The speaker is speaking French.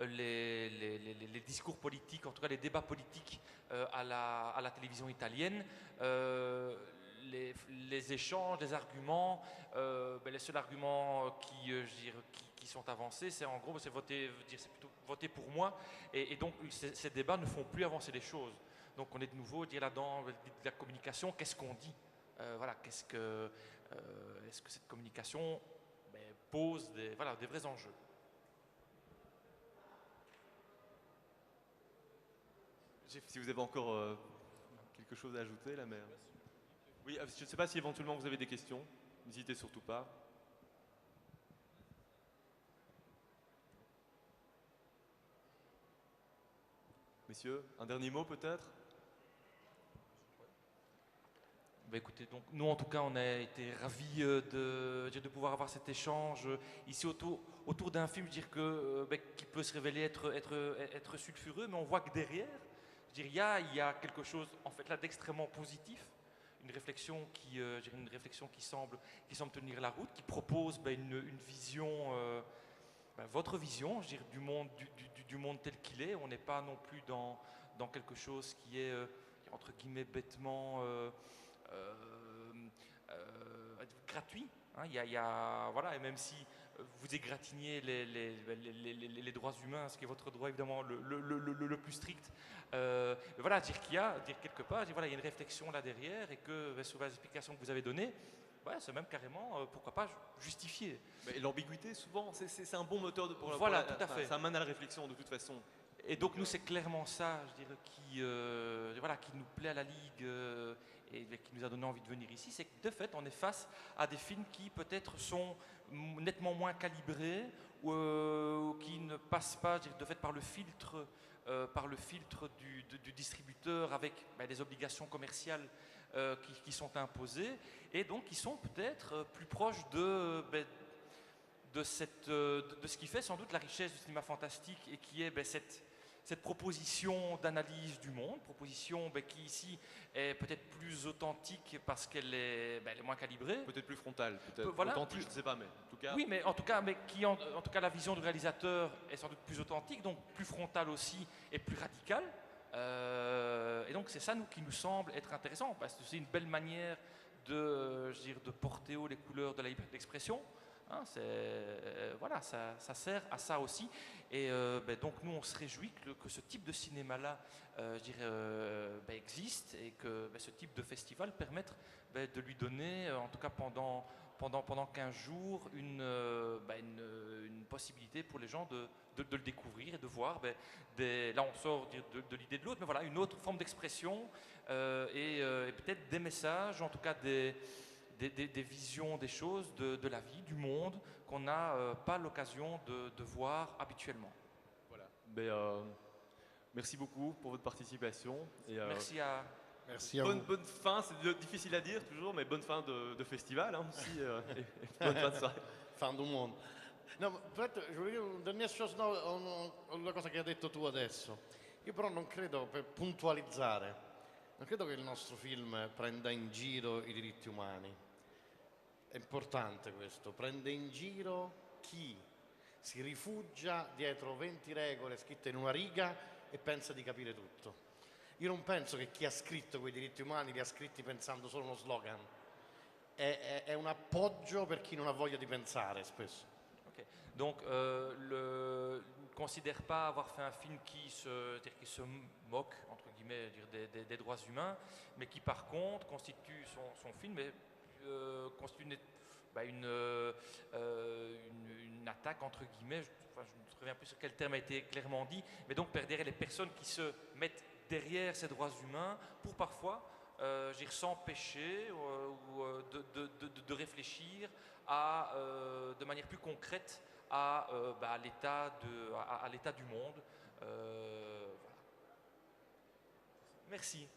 les discours politiques, en tout cas les débats politiques à la télévision italienne. Les échanges, les arguments, les seuls arguments qui sont avancés, c'est en gros, c'est plutôt voter pour moi, et donc ces débats ne font plus avancer les choses. Donc on est de nouveau là dans la communication, qu'est-ce qu'on dit, voilà, est-ce que cette communication pose des vrais enjeux. Si vous avez encore quelque chose à ajouter là, mais... Oui, je ne sais pas si éventuellement vous avez des questions, n'hésitez surtout pas. Messieurs, un dernier mot peut-être? Écoutez, donc nous en tout cas on a été ravis de pouvoir avoir cet échange ici autour d'un film, qui peut se révéler être sulfureux, mais on voit que derrière, il y a quelque chose en fait là d'extrêmement positif, une réflexion qui semble tenir la route, qui propose une vision, votre vision, du monde tel qu'il est. On n'est pas non plus dans quelque chose qui est entre guillemets bêtement gratuit. Hein, voilà, et même si vous égratignez les droits humains, ce qui est votre droit évidemment le plus strict, voilà, dire quelque part, voilà, il y a une réflexion là derrière, et que sur les explications que vous avez données, c'est même carrément, pourquoi pas, justifié. Mais l'ambiguïté, souvent, c'est un bon moteur voilà, tout à fait. Ça amène à la réflexion de toute façon. Et donc nous, c'est clairement ça, qui nous plaît à la Ligue, et qui nous a donné envie de venir ici, c'est que de fait, on est face à des films qui peut-être sont nettement moins calibrés, ou qui ne passent pas, de fait, par le filtre du distributeur, avec des obligations commerciales qui sont imposées, et donc qui sont peut-être plus proches de ce qui fait sans doute la richesse du cinéma fantastique, et qui est cette proposition d'analyse du monde, proposition qui ici est peut-être plus authentique parce qu'elle est, elle est moins calibrée. Peut-être plus frontale, peut-être voilà, authentique, je ne sais pas, mais en tout cas... Oui, mais en tout cas, la vision du réalisateur est sans doute plus authentique, donc plus frontale aussi, et plus radicale. Et donc c'est ça qui nous semble être intéressant, parce que c'est une belle manière de porter haut les couleurs de la liberté d'expression. Hein, voilà, ça sert à ça aussi. Et donc nous, on se réjouit que ce type de cinéma-là existe, et que ce type de festival permette de lui donner, en tout cas pendant 15 jours, une possibilité pour les gens de le découvrir et de voir. Là, on sort de l'idée de l'autre, mais voilà, une autre forme d'expression, et peut-être des messages, en tout cas des visions des choses, de la vie, du monde, qu'on n'a pas l'occasion de voir habituellement. Voilà. Merci beaucoup pour votre participation. Et, merci à bonne fin, c'est difficile à dire toujours, mais bonne fin de festival aussi, et bonne fin de soirée. Fin du mondo. No, je volevo dire una dernière chose, una cosa che hai detto tu adesso. Io però non credo, per puntualizzare, non credo che il nostro film prenda in giro i diritti umani. È importante questo, prende in giro chi si rifugia dietro 20 regole scritte in una riga e pensa di capire tutto. Io non penso che chi ha scritto quei diritti umani li ha scritti pensando solo uno slogan. È un appoggio per chi non ha voglia di pensare spesso. Okay. Donc, ne considère pas avoir fait un film qui se moque, entre guillemets, des droits humains, mais qui par contre constitue son film, constitue une attaque, entre guillemets, je ne me souviens plus sur quel terme a été clairement dit, mais donc derrière les personnes qui se mettent derrière ces droits humains pour parfois s'empêcher de réfléchir de manière plus concrète à l'état du monde. Voilà. Merci.